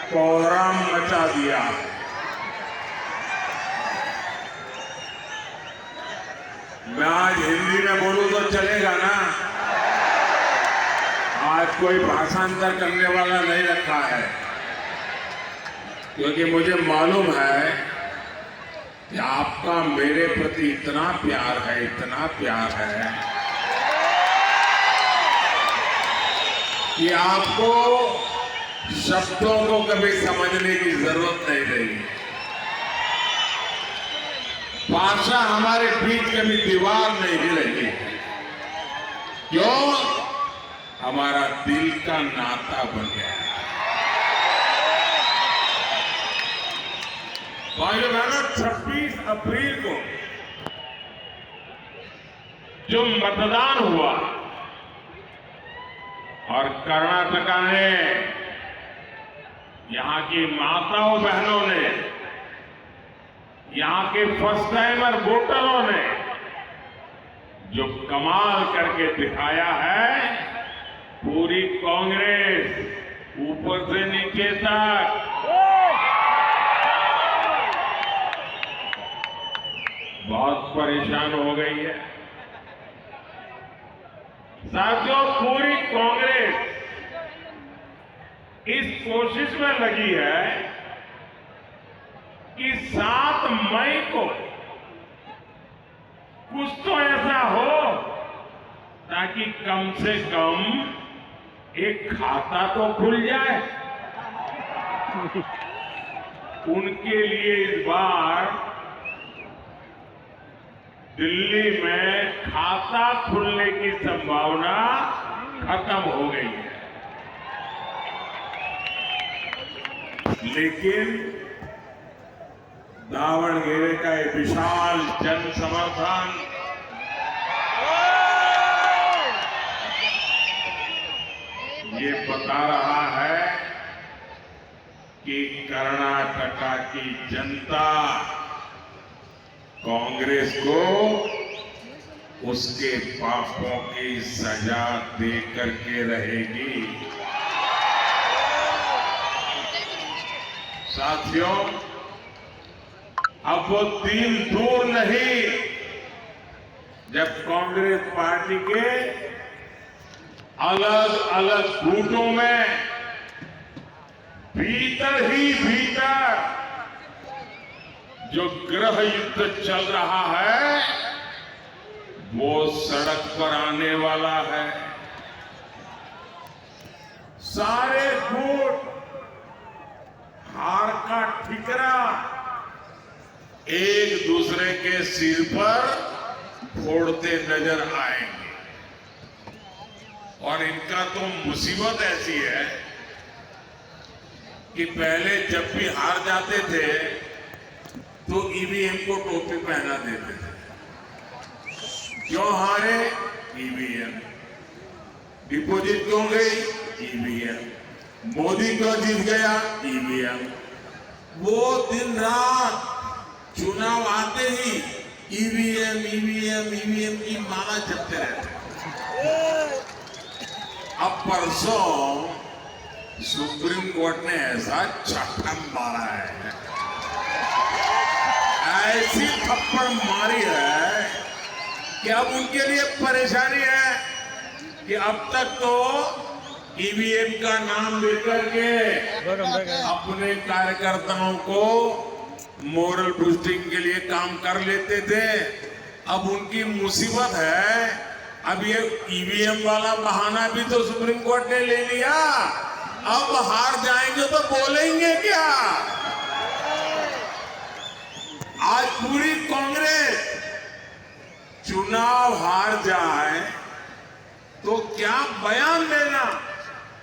कोहराम मचा दिया है। मैं आज हिंदी में बोलूं तो चलेगा ना? आज कोई भाषांतर करने वाला नहीं रखा है, क्योंकि मुझे मालूम है कि आपका मेरे प्रति इतना प्यार है, इतना प्यार है कि आपको शब्दों को कभी समझने की जरूरत नहीं रही। भाषा हमारे बीच कभी दीवार नहीं हिलेगी। क्यों? हमारा दिल का नाता बन गया है। भाइयों बहनों, 26 अप्रैल को जो मतदान हुआ और कर्नाटका ने, यहां की माताओं बहनों ने, यहां के फर्स्ट टाइमर वोटरों ने जो कमाल करके दिखाया है, पूरी कांग्रेस ऊपर से नीचे तक बहुत परेशान हो गई है। साथियों, पूरी कांग्रेस इस कोशिश में लगी है कि 7 मई को कुछ तो ऐसा हो ताकि कम से कम एक खाता तो खुल जाए। उनके लिए इस बार दिल्ली में खाता खुलने की संभावना खत्म हो गई है। लेकिन दावणगेरे का एक विशाल जन समर्थन, ये बता रहा है कि कर्नाटका की जनता कांग्रेस को उसके पापों की सजा दे करके रहेगी। साथियों, अब वो दिन दूर नहीं जब कांग्रेस पार्टी के अलग अलग गुटों में भीतर ही भीतर जो गृह युद्ध चल रहा है, वो सड़क पर आने वाला है। सारे गुट हार का ठिकरा एक दूसरे के सिर पर फोड़ते नजर आएंगे। और इनका तो मुसीबत ऐसी है कि पहले जब भी हार जाते थे तो ईवीएम को टोपी पहना देते थे। क्यों हारे? ईवीएम। डिपॉजिट क्यों गई? ईवीएम। मोदी क्यों जीत गया? ईवीएम। वो दिन रात चुनाव आते ही ईवीएम ईवीएम ईवीएम की माला जपते रहते। अब परसों सुप्रीम कोर्ट ने ऐसा छक्का मारा है, ऐसी थप्पड़ मारी है कि अब उनके लिए परेशानी है कि अब तक तो ईवीएम का नाम लेकर के अपने कार्यकर्ताओं को मोरल बूस्टिंग के लिए काम कर लेते थे। अब उनकी मुसीबत है, अब ये ईवीएम वाला बहाना भी तो सुप्रीम कोर्ट ने ले लिया। अब हार जाएंगे तो बोलेंगे क्या? आज पूरी कांग्रेस चुनाव हार जाए तो क्या बयान देना,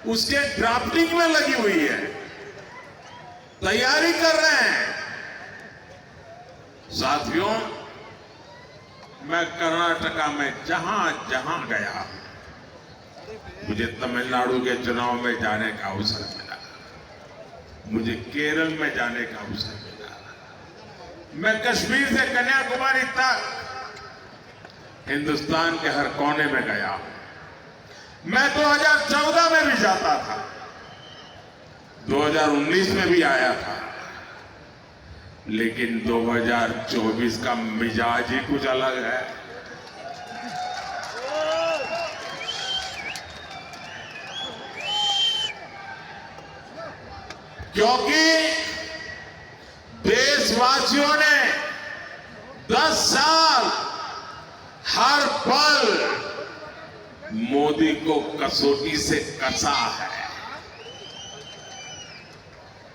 उसके ड्राफ्टिंग में लगी हुई है, तैयारी कर रहे हैं। साथियों, मैं कर्नाटका में जहां जहां गया, मुझे तमिलनाडु के चुनाव में जाने का अवसर मिला, मुझे केरल में जाने का अवसर मिला, मैं कश्मीर से कन्याकुमारी तक हिंदुस्तान के हर कोने में गया। मैं 2014 में भी जाता था, 2019 में भी आया था, लेकिन 2024 का मिजाज ही कुछ अलग है। क्योंकि देशवासियों ने 10 साल हर पल मोदी को कसौटी से कसा है,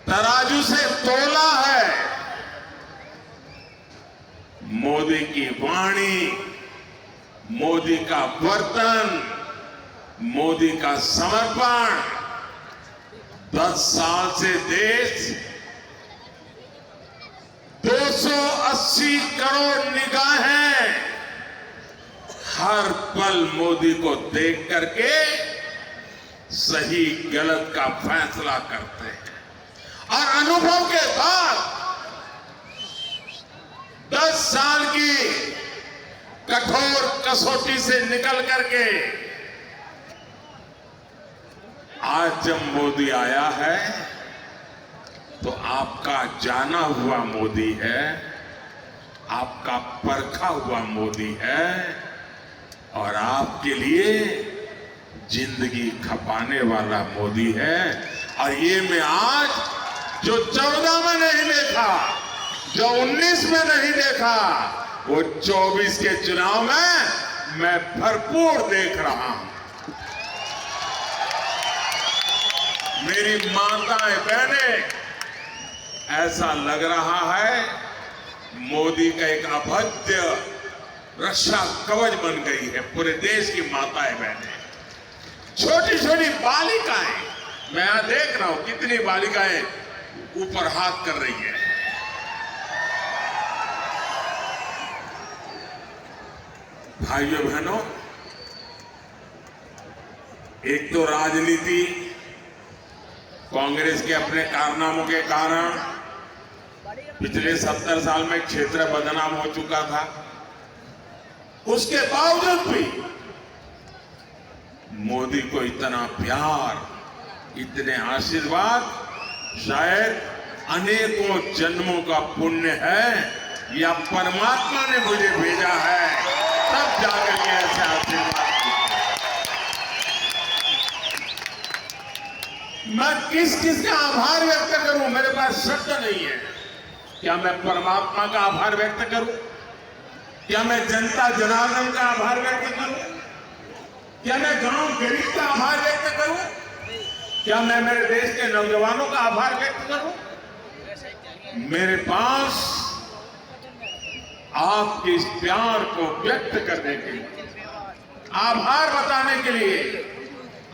तराजू से तोला है। मोदी की वाणी, मोदी का वर्तन, मोदी का समर्पण, 10 साल से देश 280 करोड़ निगाहें हर पल मोदी को देख करके सही गलत का फैसला करते हैं। और अनुभव के बाद 10 साल की कठोर कसौटी से निकल करके आज जब मोदी आया है तो आपका जाना हुआ मोदी है, आपका परखा हुआ मोदी है और आपके लिए जिंदगी खपाने वाला मोदी है। और ये मैं आज जो 14 में नहीं देखा, जो 19 में नहीं देखा, वो 24 के चुनाव में मैं भरपूर देख रहा हूं। मेरी माताएं बहनें, ऐसा लग रहा है मोदी का एक अभद्र रक्षा कवच बन गई है पूरे देश की माताएं बहनें, छोटी छोटी बालिकाएं। मैं यहां देख रहा हूं कितनी बालिकाएं ऊपर हाथ कर रही है। भाइयों बहनों, एक तो राजनीति कांग्रेस के अपने कारनामों के कारण पिछले 70 साल में क्षेत्र बदनाम हो चुका था। उसके बावजूद भी मोदी को इतना प्यार, इतने आशीर्वाद, शायद अनेकों जन्मों का पुण्य है या परमात्मा ने मुझे भेजा है, तब जाकर के ऐसे आशीर्वाद। मैं किस किस का आभार व्यक्त करूं, मेरे पास शब्द नहीं है। क्या मैं परमात्मा का आभार व्यक्त करूं? क्या मैं जनता जनार्दन का आभार व्यक्त करूं? क्या मैं गांव गरीब का आभार व्यक्त करूं? क्या मैं मेरे देश के नौजवानों का आभार व्यक्त करूं? मेरे पास आपके इस प्यार को व्यक्त करने के लिए, आभार बताने के लिए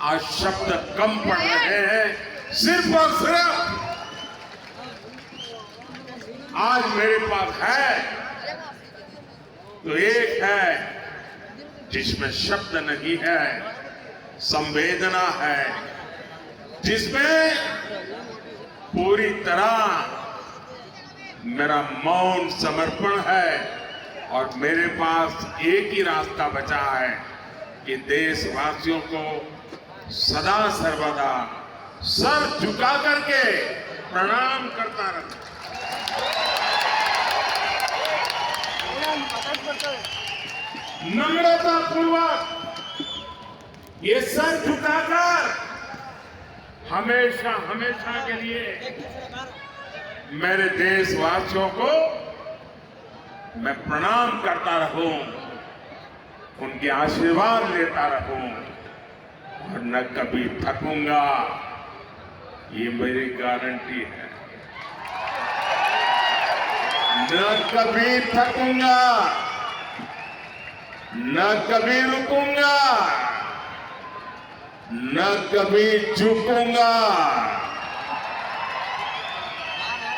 आज शब्द कम पड़ रहे हैं। सिर्फ और सिर्फ आज मेरे पास है तो एक है जिसमें शब्द नहीं है, संवेदना है, जिसमें पूरी तरह मेरा मौन समर्पण है। और मेरे पास एक ही रास्ता बचा है कि देशवासियों को सदा सर्वदा सर झुका करके प्रणाम करता रहूं। नम्रता पूर्वक ये सर झुकाकर हमेशा हमेशा के लिए मेरे देशवासियों को मैं प्रणाम करता रहूं, उनके आशीर्वाद लेता रहूं और न कभी थकूंगा, ये मेरी गारंटी है। न कभी थकूंगा, न कभी रुकूंगा, न कभी झुकूंगा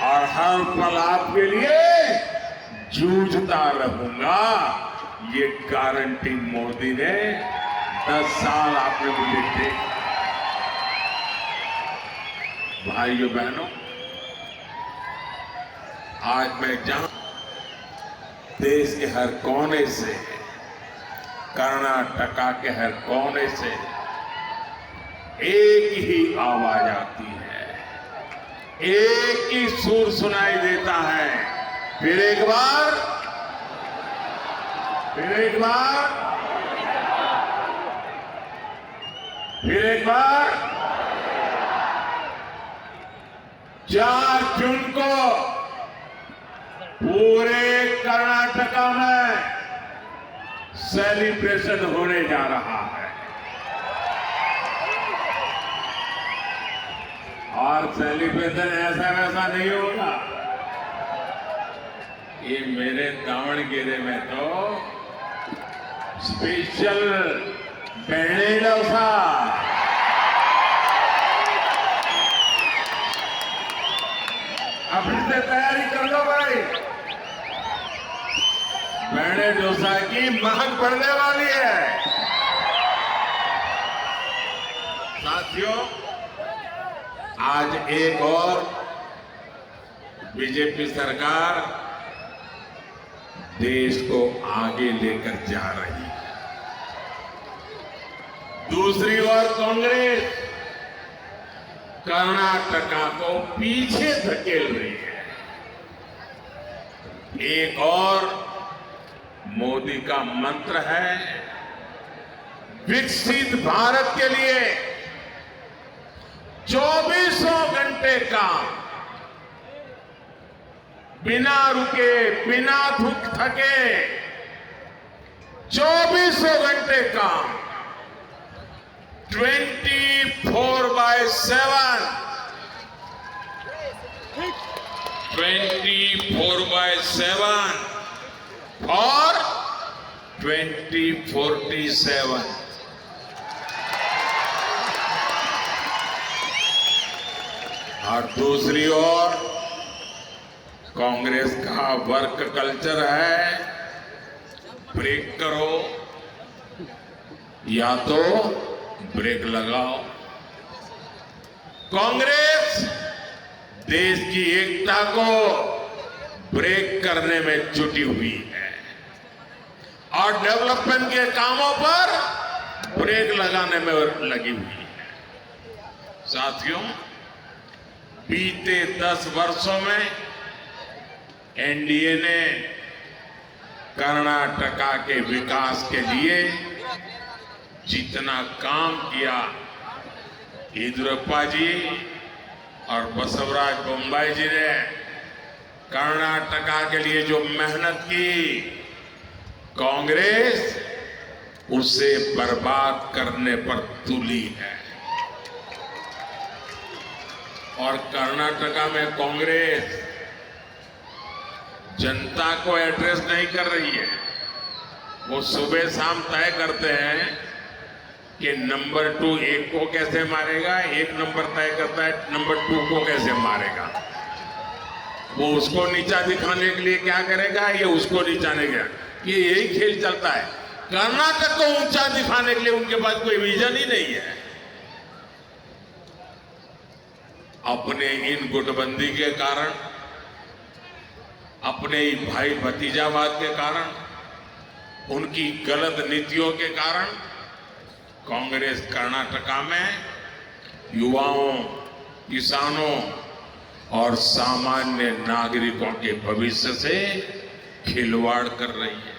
और हर पल आपके लिए जूझता रहूंगा। ये गारंटी मोदी ने 10 साल आपने मुझे दी। भाइयों बहनों, आज मैं जहां देश के हर कोने से, कर्नाटका के हर कोने से एक ही आवाज आती है, एक ही सुर सुनाई देता है। फिर एक बार, फिर एक बार, फिर एक बार। 4 जून को पूरे कर्नाटका में सेलिब्रेशन होने जा रहा है और सेलिब्रेशन ऐसा वैसा नहीं होगा। ये मेरे दावणगेरे में तो स्पेशल बेणे डोसा, अभी से तैयारी कर लो भाई। बेणे डोसा की महक बढ़ने वाली है। साथियों, आज एक और बीजेपी सरकार देश को आगे लेकर जा रही है। दूसरी ओर कांग्रेस कर्नाटका को पीछे धकेल रही है। एक और मोदी का मंत्र है, विकसित भारत के लिए 24 घंटे काम, बिना रुके, बिना थके 24 घंटे काम, 24/7, 24/7 और 2047। और दूसरी ओर कांग्रेस का वर्क कल्चर है, ब्रेक करो या तो ब्रेक लगाओ। कांग्रेस देश की एकता को ब्रेक करने में जुटी हुई है और डेवलपमेंट के कामों पर ब्रेक लगाने में लगी हुई है। साथियों, बीते 10 वर्षों में एनडीए ने कर्नाटका के विकास के लिए जितना काम किया, येदियुरप्पा जी और बसवराज बोम्मई जी ने कर्नाटका के लिए जो मेहनत की, कांग्रेस उसे बर्बाद करने पर तुली है। और कर्नाटका में कांग्रेस जनता को एड्रेस नहीं कर रही है। वो सुबह शाम तय करते हैं कि नंबर 2 एक को कैसे मारेगा, एक नंबर तय करता है नंबर 2 को कैसे मारेगा। वो उसको नीचा दिखाने के लिए क्या करेगा, ये उसको नीचा नहीं गया, ये यही खेल चलता है। कर्नाटक को ऊंचा दिखाने के लिए उनके पास कोई विजन ही नहीं है। अपने इन गुटबंदी के कारण, अपने भाई भतीजावाद के कारण, उनकी गलत नीतियों के कारण कांग्रेस कर्नाटका में युवाओं, किसानों और सामान्य नागरिकों के भविष्य से खिलवाड़ कर रही है।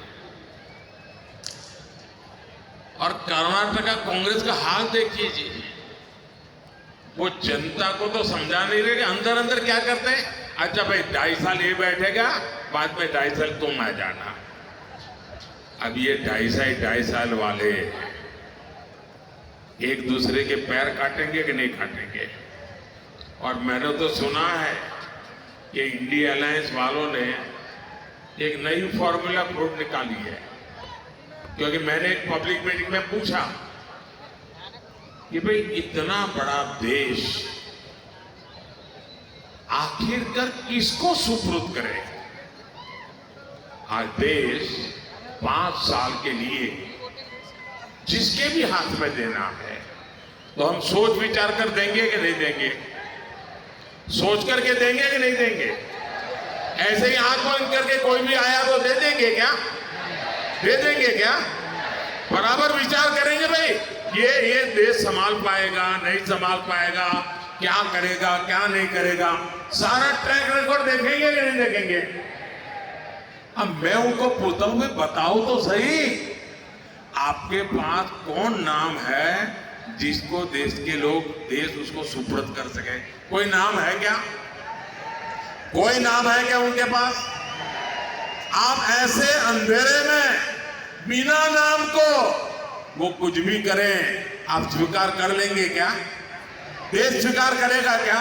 और कर्नाटका कांग्रेस का हाल देखिए जी, वो जनता को तो समझा नहीं रहे कि अंदर अंदर क्या करते हैं। अच्छा भाई 2.5 साल ये बैठेगा, बाद में 2.5 साल तुम आ जाना। अब ये 2.5 साल वाले एक दूसरे के पैर काटेंगे कि नहीं काटेंगे। और मैंने तो सुना है कि इंडिया अलायंस वालों ने एक नई फॉर्मूला फ्रूट निकाली है, क्योंकि मैंने एक पब्लिक मीटिंग में पूछा कि भाई इतना बड़ा देश आखिरकार किसको सुपुर्द करे। आज देश 5 साल के लिए जिसके भी हाथ में देना है तो हम सोच विचार कर देंगे कि नहीं देंगे, सोच करके देंगे कि नहीं देंगे। ऐसे ही आंख बंद करके कोई भी आया तो दे देंगे क्या, दे देंगे क्या? बराबर विचार करेंगे भाई ये देश संभाल पाएगा नहीं संभाल पाएगा, क्या करेगा क्या नहीं करेगा, सारा ट्रैक रिकॉर्ड देखेंगे कि नहीं देखेंगे? अब मैं उनको पूछता हूं कि बताओ तो सही, आपके पास कौन नाम है जिसको देश के लोग देश उसको सुपुर्द कर सके? कोई नाम है क्या? कोई नाम है क्या उनके पास? आप ऐसे अंधेरे में बिना नाम को वो कुछ भी करें, आप स्वीकार कर लेंगे क्या? देश स्वीकार करेगा क्या?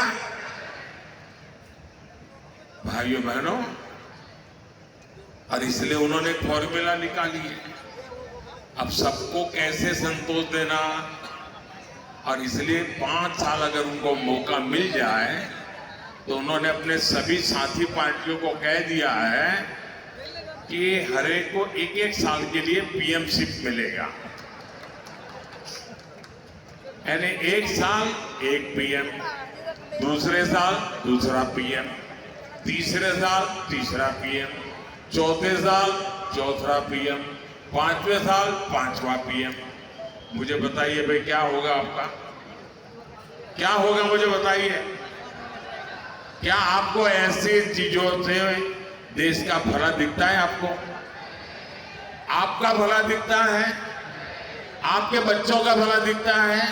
भाइयों बहनों, और इसलिए उन्होंने फॉर्मूला निकाली है, अब सबको कैसे संतोष देना। और इसलिए 5 साल अगर उनको मौका मिल जाए तो उन्होंने अपने सभी साथी पार्टियों को कह दिया है कि हर एक को 1-1 साल के लिए पीएमशिप मिलेगा, यानी 1 साल 1 पीएम, दूसरे साल दूसरा पीएम, तीसरे साल तीसरा पीएम, चौथे साल चौथा पीएम, 5वें साल 5वां पीएम। मुझे बताइए भाई क्या होगा आपका? क्या होगा मुझे बताइए? क्या आपको ऐसी चीजों से देश का भला दिखता है? आपका भला दिखता है? आपके बच्चों का भला दिखता है?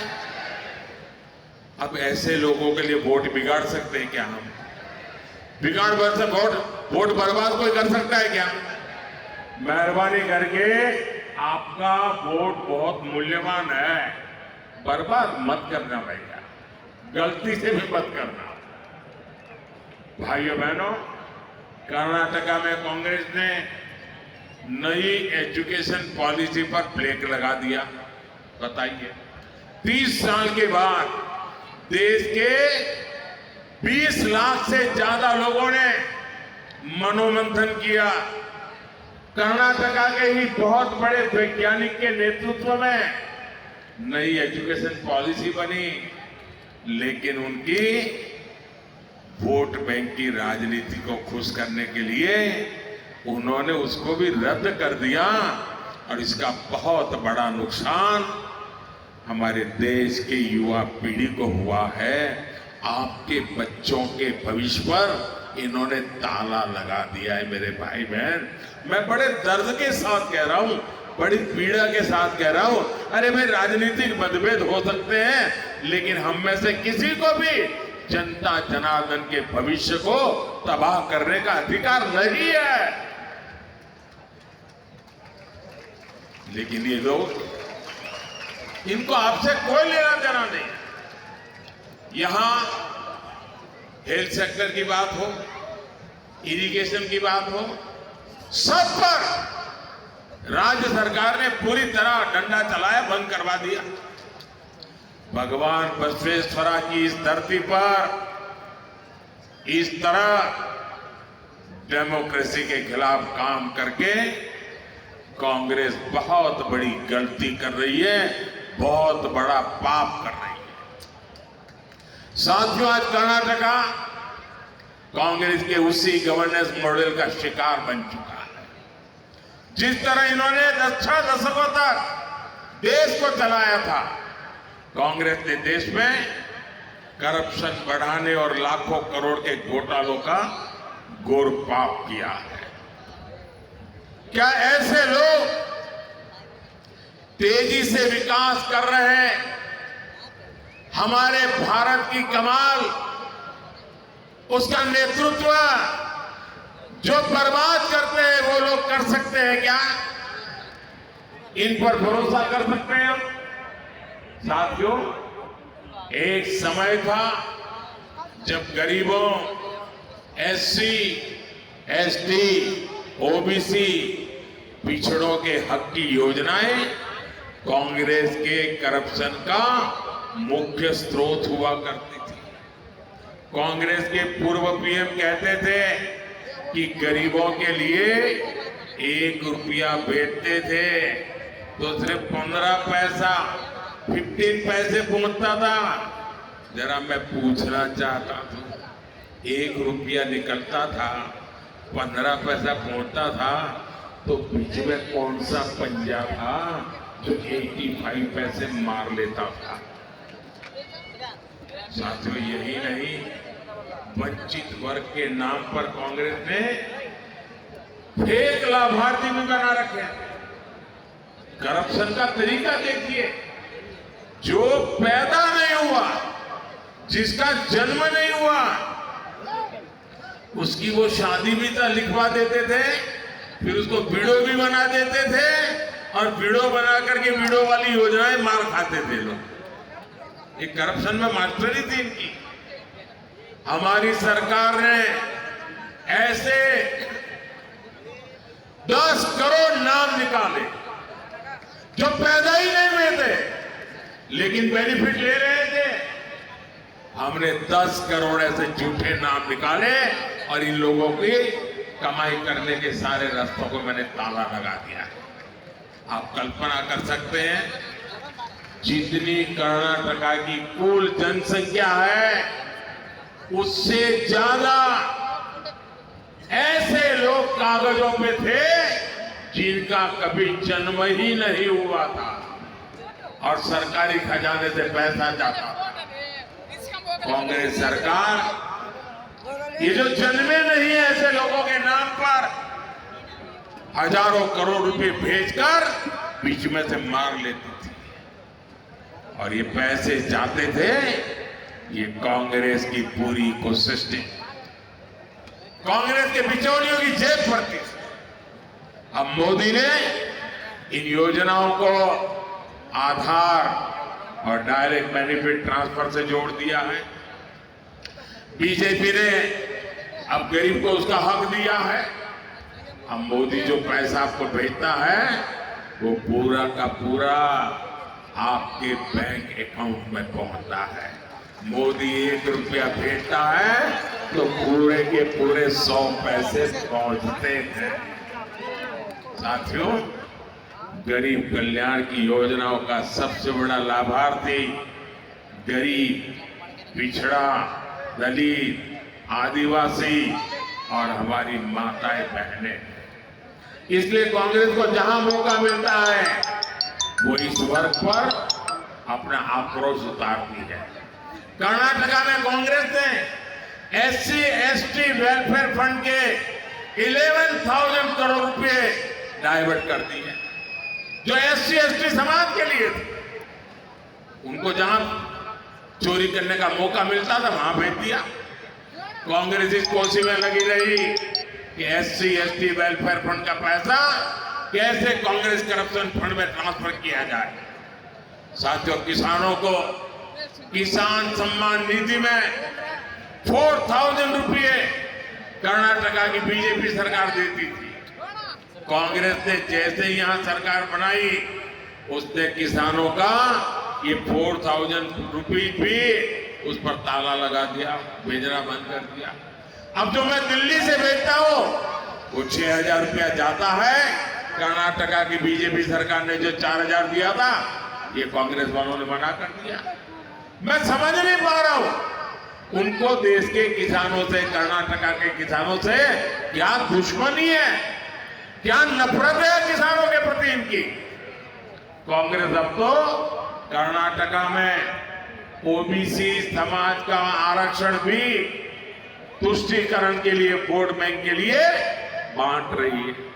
अब ऐसे लोगों के लिए वोट बिगाड़ सकते हैं क्या हम? बिगाड़ से वोट बर्बाद कोई कर सकता है क्या? मेहरबानी करके आपका वोट बहुत मूल्यवान है, बर्बाद मत करना भैया, गलती से भी मत करना। भाइयों बहनों, कर्नाटका में कांग्रेस ने नई एजुकेशन पॉलिसी पर ब्रेक लगा दिया। बताइए, 30 साल के बाद देश के 20 लाख से ज्यादा लोगों ने मनोमंथन किया। कर्नाटका के ही बहुत बड़े वैज्ञानिक के नेतृत्व में नई एजुकेशन पॉलिसी बनी, लेकिन उनकी वोट बैंक की राजनीति को खुश करने के लिए उन्होंने उसको भी रद्द कर दिया, और इसका बहुत बड़ा नुकसान हमारे देश के युवा पीढ़ी को हुआ है। आपके बच्चों के भविष्य पर इन्होंने ताला लगा दिया है मेरे भाई बहन। मैं बड़े दर्द के साथ कह रहा हूं, बड़ी पीड़ा के साथ कह रहा हूं। अरे भाई, राजनीतिक मतभेद हो सकते हैं, लेकिन हम में से किसी को भी जनता जनार्दन के भविष्य को तबाह करने का अधिकार नहीं है। लेकिन ये लोग, इनको आपसे कोई लेना देना नहीं। यहां हेल्थ सेक्टर की बात हो, इरिगेशन की बात हो, सब पर राज्य सरकार ने पूरी तरह डंडा चलाया, बंद करवा दिया। भगवान बसवेश्वरा की इस धरती पर इस तरह डेमोक्रेसी के खिलाफ काम करके कांग्रेस बहुत बड़ी गलती कर रही है, बहुत बड़ा पाप कर रही है। साथियों, आज कर्नाटका कांग्रेस के उसी गवर्नेंस मॉडल का शिकार बन चुका है। जिस तरह इन्होंने 6 दशकों तक देश को चलाया था, कांग्रेस ने देश में करप्शन बढ़ाने और लाखों करोड़ के घोटालों का घोर पाप किया है। क्या ऐसे लोग तेजी से विकास कर रहे हैं? हमारे भारत की कमाल, उसका नेतृत्व जो बर्बाद करते हैं वो लोग कर सकते हैं क्या? इन पर भरोसा कर सकते हैं हम? साथियों, एक समय था जब गरीबों, एससी, एसटी, ओबीसी, पिछड़ों के हक की योजनाएं कांग्रेस के करप्शन का मुख्य स्रोत हुआ करती थी। कांग्रेस के पूर्व पीएम कहते थे कि गरीबों के लिए 1 रुपया बेचते थे तो सिर्फ 15 पैसा 15 पैसे पहुंचता था। जरा मैं पूछना चाहता था, 1 रुपया निकलता था, 15 पैसा पहुंचता था, तो बीच में कौन सा पंजा था जो 85 पैसे मार लेता था? साथियों, यही नहीं, वंचित वर्ग के नाम पर कांग्रेस ने फेक लाभार्थी भी बना रखे हैं। करप्शन का तरीका देखिए, जो पैदा नहीं हुआ, जिसका जन्म नहीं हुआ, उसकी वो शादी भी लिखवा देते थे, फिर उसको विडो भी बना देते थे और विडो बना करके विडो वाली योजनाएं मार खाते थे लोग। ये करप्शन में मास्टरी थी इनकी। हमारी सरकार ने ऐसे 10 करोड़ नाम निकाले जो पैदा ही नहीं हुए थे लेकिन बेनिफिट ले रहे थे। हमने 10 करोड़ ऐसे झूठे नाम निकाले और इन लोगों की कमाई करने के सारे रास्तों को मैंने ताला लगा दिया। आप कल्पना कर सकते हैं, जितनी कर्नाटका की कुल जनसंख्या है उससे ज्यादा ऐसे लोग कागजों में थे जिनका कभी जन्म ही नहीं हुआ था और सरकारी खजाने से पैसा जाता था। कांग्रेस सरकार ये जो जन्मे नहीं है ऐसे लोगों के नाम पर हजारों करोड़ रुपए भेजकर बीच में से मार लेती थी और ये पैसे जाते थे, ये कांग्रेस की पूरी कोशिश थी, कांग्रेस के बिचौलियों की जेब भरती थी। अब मोदी ने इन योजनाओं को आधार और डायरेक्ट बेनिफिट ट्रांसफर से जोड़ दिया है। बीजेपी ने अब गरीब को उसका हक दिया है। अब मोदी जो पैसा आपको भेजता है वो पूरा का पूरा आपके बैंक अकाउंट में पहुंचता है। मोदी 1 रुपया भेजता है तो पूरे के पूरे 100 पैसे पहुंचते हैं। साथियों, गरीब कल्याण की योजनाओं का सबसे बड़ा लाभार्थी गरीब, पिछड़ा, दलित, आदिवासी और हमारी माताएं बहनें। इसलिए कांग्रेस को जहां मौका मिलता है वो इस वर्ग पर अपना आक्रोश उतारती है। कर्नाटका में कांग्रेस ने SC/ST वेलफेयर फंड के 11,000 करोड़ रुपए डाइवर्ट कर दिए जो SC/ST समाज के लिए थे। उनको जहां चोरी करने का मौका मिलता था वहां भेज दिया। कांग्रेस इस कोशिश में लगी रही कि SC/ST वेलफेयर फंड का पैसा कैसे कांग्रेस करप्शन फंड में ट्रांसफर किया जाए। साथियों, किसानों को किसान सम्मान निधि में 4,000 रुपये कर्नाटका की बीजेपी सरकार देती थी। कांग्रेस ने जैसे ही यहां सरकार बनाई उसने किसानों का ये 4,000 रुपीज भी उस पर ताला लगा दिया, भेजना बंद कर दिया। अब जो मैं दिल्ली से भेजता हूं वो 6,000 रुपया जाता है। कर्नाटका की बीजेपी सरकार ने जो 4,000 दिया था ये कांग्रेस वालों ने मना कर दिया। मैं समझ नहीं पा रहा हूं उनको देश के किसानों से, कर्नाटका के किसानों से क्या दुश्मनी है, क्या नफरत है किसानों के प्रति इनकी। कांग्रेस अब तो कर्नाटका में OBC समाज का आरक्षण भी तुष्टीकरण के लिए, वोट बैंक के लिए बांट रही है।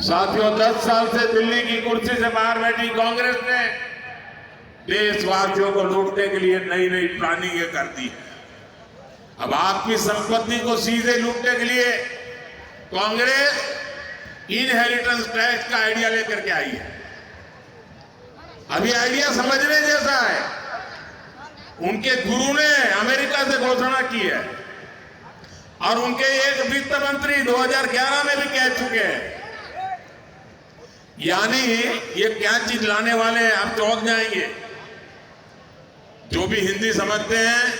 साथियों, 10 साल से दिल्ली की कुर्सी से बाहर बैठी कांग्रेस ने देशवासियों को लूटने के लिए नई नई प्लानिंग कर दी है। अब आपकी संपत्ति को सीधे लूटने के लिए कांग्रेस इनहेरिटेंस टैक्स का आइडिया लेकर के आई है। अभी आइडिया समझने जैसा है। उनके गुरु ने अमेरिका से घोषणा की है और उनके एक वित्त मंत्री 2011 में भी कह चुके हैं। यानी ये क्या चीज लाने वाले हैं, आप चौंक जाएंगे। जो भी हिंदी समझते हैं,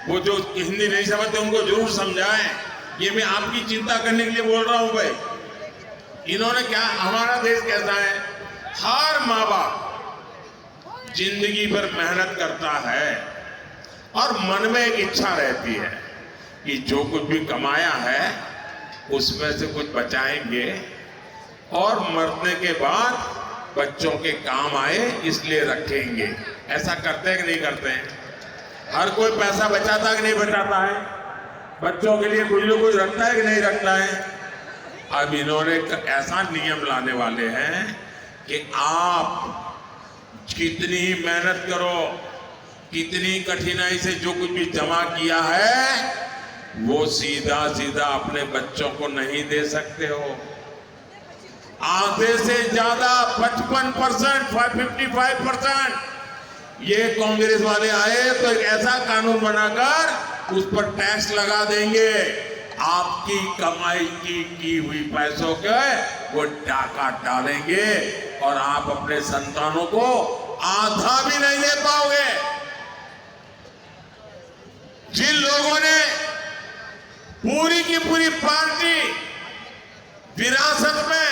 वो जो हिंदी नहीं समझते उनको जरूर समझाएं। ये मैं आपकी चिंता करने के लिए बोल रहा हूं भाई। इन्होंने क्या, हमारा देश कैसा है, हर माँ बाप जिंदगी भर मेहनत करता है और मन में एक इच्छा रहती है कि जो कुछ भी कमाया है उसमें से कुछ बचाएंगे और मरने के बाद बच्चों के काम आए इसलिए रखेंगे। ऐसा करते हैं कि नहीं करते हैं? हर कोई पैसा बचाता है कि नहीं बचाता है? बच्चों के लिए कुछ न कुछ रखता है कि नहीं रखता है? अब इन्होंने ऐसा नियम लाने वाले हैं कि आप कितनी मेहनत करो, कितनी कठिनाई से जो कुछ भी जमा किया है, वो सीधा सीधा अपने बच्चों को नहीं दे सकते हो। आधे से ज्यादा 55%, 55% ये कांग्रेस वाले आए तो एक ऐसा कानून बनाकर उस पर टैक्स लगा देंगे। आपकी कमाई की हुई पैसों के वो डाका डालेंगे और आप अपने संतानों को आधा भी नहीं दे पाओगे। जिन लोगों ने पूरी की पूरी पार्टी विरासत में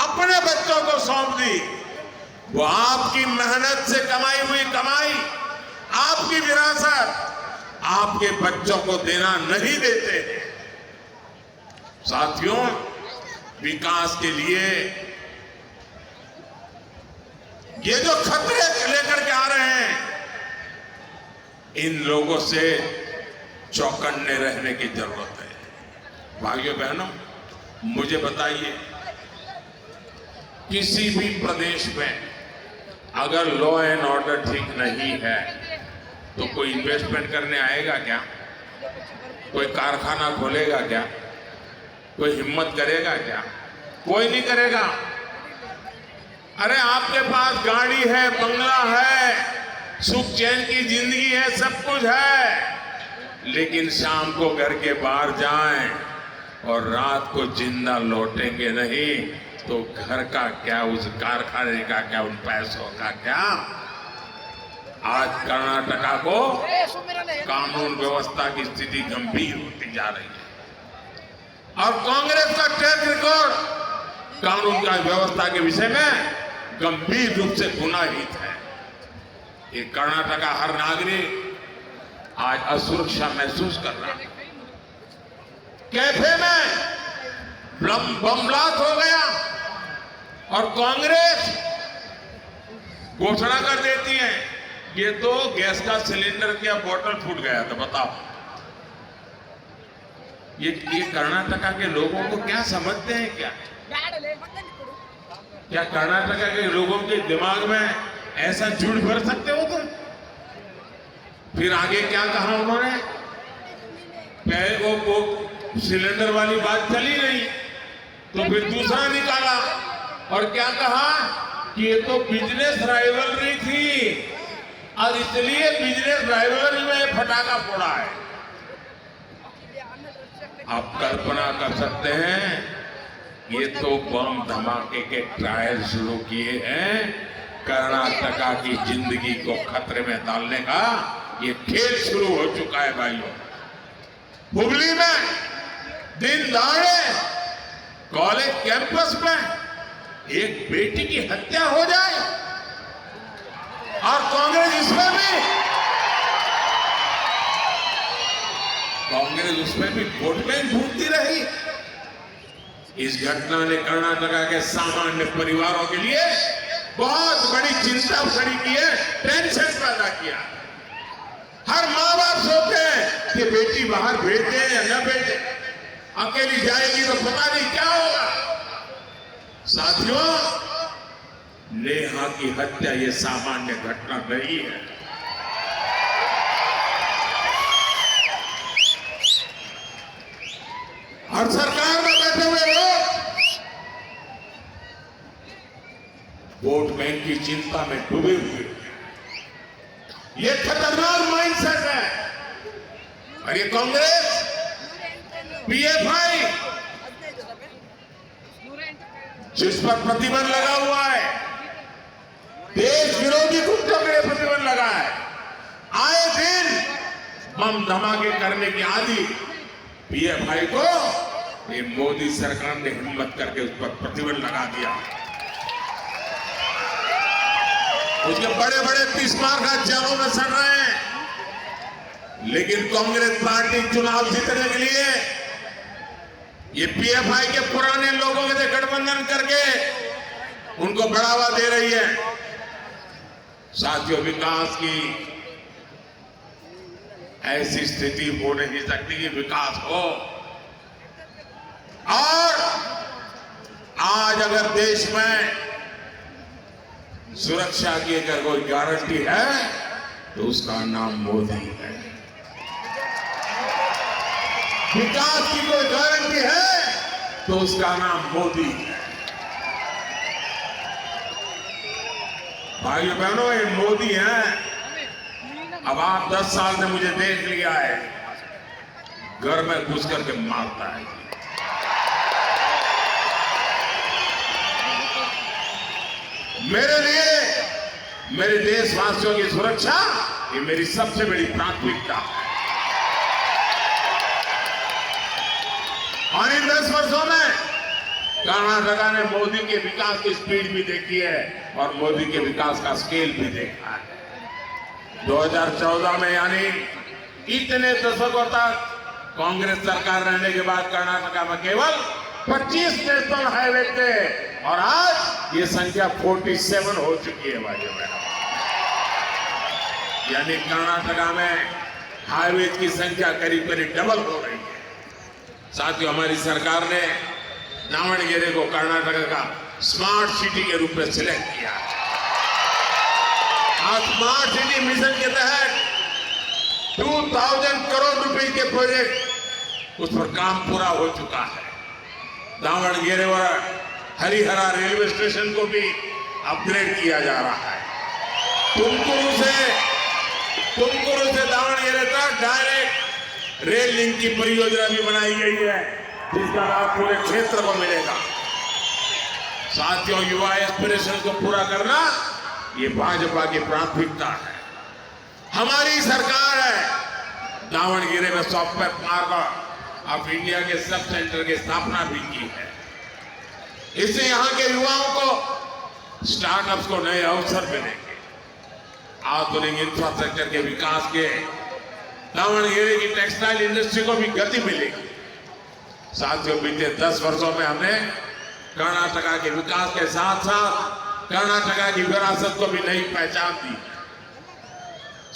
अपने बच्चों को सौंप दी, वो आपकी मेहनत से कमाई हुई कमाई, आपकी विरासत आपके बच्चों को देना नहीं देते। साथियों, विकास के लिए ये जो खतरे लेकर के आ रहे हैं, इन लोगों से चौकन्ने रहने की जरूरत है। भाइयों बहनों, मुझे बताइए, किसी भी प्रदेश में अगर लॉ एंड ऑर्डर ठीक नहीं है तो कोई इन्वेस्टमेंट करने आएगा क्या? कोई कारखाना खोलेगा क्या? कोई हिम्मत करेगा क्या? कोई नहीं करेगा। अरे आपके पास गाड़ी है, बंगला है, सुख चैन की जिंदगी है, सब कुछ है, लेकिन शाम को घर के बाहर जाएं और रात को जिंदा लौटेंगे नहीं तो घर का क्या, उस कारखाने का क्या, उन पैसों का क्या? आज कर्नाटका को कानून व्यवस्था की स्थिति गंभीर होती जा रही है और कांग्रेस का ट्रैक रिकॉर्ड कानून का व्यवस्था के विषय में गंभीर रूप से गुनाहित है। ये कर्नाटक का हर नागरिक आज असुरक्षा महसूस कर रहा है। कैफे में बम ब्लास्ट हो गया और कांग्रेस घोषणा कर देती है ये तो गैस का सिलेंडर क्या बोतल फूट गया था। बताओ, ये कर्नाटका के लोगों को क्या समझते हैं? क्या कर्नाटका के लोगों के दिमाग में ऐसा झूठ भर सकते हो तुम? फिर आगे क्या कहा उन्होंने? पहले वो सिलेंडर वाली बात चली नहीं तो फिर दूसरा निकाला और क्या कहा कि ये तो बिजनेस राइवलरी थी और इसलिए बिजनेस राइवलरी में फटाका फोड़ा है। आप कल्पना कर सकते हैं, ये तो बम धमाके के ट्रायल शुरू किए हैं। कर्नाटका की जिंदगी को खतरे में डालने का ये खेल शुरू हो चुका है। भाइयों, हुबली में दिन दहाड़े कॉलेज कैंपस में एक बेटी की हत्या हो जाए और कांग्रेस उसमें भी वोट बैंक ढूंढती रही। इस घटना ने कर्नाटका के सामान्य परिवारों के लिए बहुत बड़ी चिंता खड़ी की है, टेंशन पैदा किया। हर माँ बाप सोचते हैं कि बेटी बाहर भेज दे या न भेजे, अकेली जाएगी तो पता नहीं क्या होगा। साथियों, नेहा की हत्या ये सामान्य घटना नहीं है। और सरकार में बैठे हुए लोग वोट बैंक की चिंता में डूबे हुए हैं। ये खतरनाक माइंडसेट है और ये कांग्रेस, पीएफआई जिस पर प्रतिबंध लगा हुआ है, देश विरोधी गुटों के लिए प्रतिबंध लगा है, आए दिन बम धमाके करने की आदि पीएफआई को ये मोदी सरकार ने हिम्मत करके उस पर प्रतिबंध लगा दिया। उसके बड़े बड़े पिस्मार का जेलों में सड़ रहे हैं, लेकिन कांग्रेस पार्टी चुनाव जीतने के लिए ये पीएफआई के पुराने लोगों के साथ गठबंधन करके उनको बढ़ावा दे रही है। साथियों, विकास की ऐसी स्थिति हो नहीं सकती कि विकास हो। और आज अगर देश में सुरक्षा की अगर कोई गारंटी है तो उसका नाम मोदी है। विकास की कोई गारंटी है तो उसका नाम मोदी है। भाइयों बहनों, ये मोदी हैं। अब आप 10 साल से मुझे देख लिया है, घर में घुस करके मारता है। मेरे लिए, मेरे देशवासियों की सुरक्षा ये मेरी सबसे बड़ी प्राथमिकता है। और इन 10 वर्षों में कर्नाटका ने मोदी के विकास की स्पीड भी देखी है और मोदी के विकास का स्केल भी देखा है। 2014 में यानी इतने दशकों तक कांग्रेस सरकार रहने के बाद कर्नाटका में केवल 25 नेशनल हाईवे थे और आज ये संख्या 47 हो चुकी है भाइयों बहनों। यानी कर्नाटका में हाईवे की संख्या करीब करीब डबल हो रही है। साथियों, हमारी सरकार ने दावणगेरे को कर्नाटक का स्मार्ट सिटी के रूप में सिलेक्ट किया। आज स्मार्ट सिटी मिशन के तहत 2000 करोड़ रुपए के प्रोजेक्ट उस पर काम पूरा हो चुका है। दावणगेरे और हरिहरा रेलवे स्टेशन को भी अपग्रेड किया जा रहा है। तुमकुरू से दावणगेरे तक डायरेक्ट रेल लिंक की परियोजना भी बनाई गई है, जिसका लाभ पूरे क्षेत्र को मिलेगा। साथियों, युवा एस्पिरेशन को पूरा करना ये भाजपा की प्राथमिकता है। हमारी सरकार है दावणगेरे में सॉफ्टवेयर पार्क ऑफ इंडिया के सब सेंटर की स्थापना भी की है। इससे यहां के युवाओं को, स्टार्टअप्स को नए अवसर मिलेंगे। आधुनिक इंफ्रास्ट्रक्चर के विकास के दावणगेरे की टेक्सटाइल इंडस्ट्री को भी गति मिलेगी। साथियों, बीते 10 वर्षों में हमने कर्नाटका के विकास के साथ साथ कर्नाटका की विरासत को भी नई पहचान दी।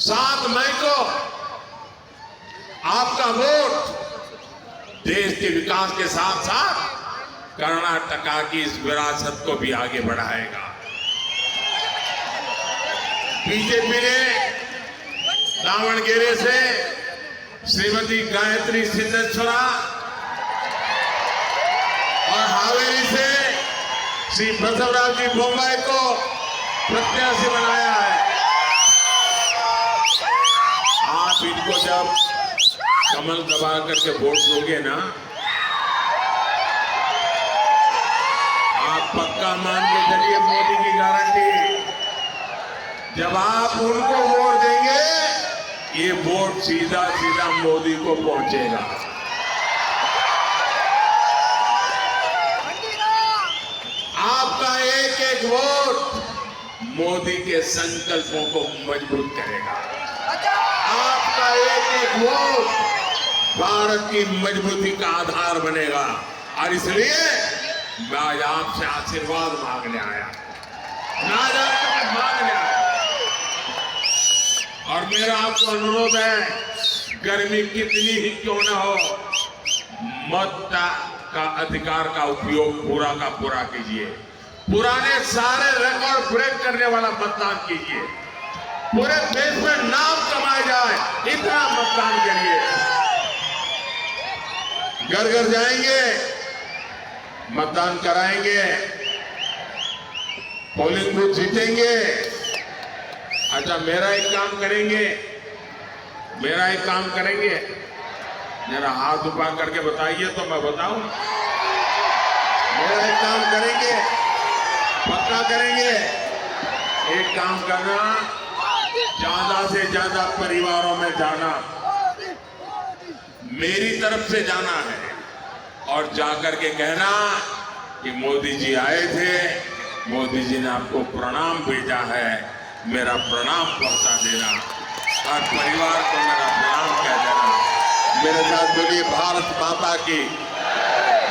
7 मई को आपका वोट देश के विकास के साथ साथ कर्नाटका की इस विरासत को भी आगे बढ़ाएगा। बीजेपी ने दावणगेरे से श्रीमती गायत्री सिद्धेश्वरा और हावेरी से श्री बसवराज जी बोम्बाई को प्रत्याशी बनाया है। आप इनको जब कमल दबा करके वोट दोगे ना, आप पक्का मान के चलिए, मोदी की गारंटी, जब आप उनको वोट देंगे ये वोट सीधा सीधा मोदी को पहुंचेगा। आपका एक एक वोट मोदी के संकल्पों को मजबूत करेगा। आपका एक एक वोट भारत की मजबूती का आधार बनेगा। और इसलिए मैं आज आपसे आशीर्वाद मांगने आया, आज आपसे मांगने आया। और मेरा आपको अनुरोध है, गर्मी कितनी ही क्यों न हो, मत का अधिकार का उपयोग पूरा का पूरा कीजिए। पुराने सारे रिकॉर्ड ब्रेक करने वाला मतदान कीजिए। पूरे देश में नाम कमाया जाए इतना मतदान करिए। घर घर जाएंगे, मतदान कराएंगे, पोलिंग बूथ जीतेंगे। अच्छा, मेरा एक काम करेंगे, जरा हाथ उठा करके बताइए तो मैं बताऊं। मेरा एक काम करेंगे, पक्का करेंगे। एक काम करना, ज्यादा से ज्यादा परिवारों में जाना, मेरी तरफ से जाना है और जाकर के कहना कि मोदी जी आए थे, मोदी जी ने आपको प्रणाम भेजा है, मेरा प्रणाम पहुंचा देना और परिवार को मेरा प्रणाम कह देना। मेरे साथ बोलिए, भारत माता की,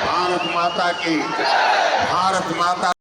भारत माता की, भारत माता।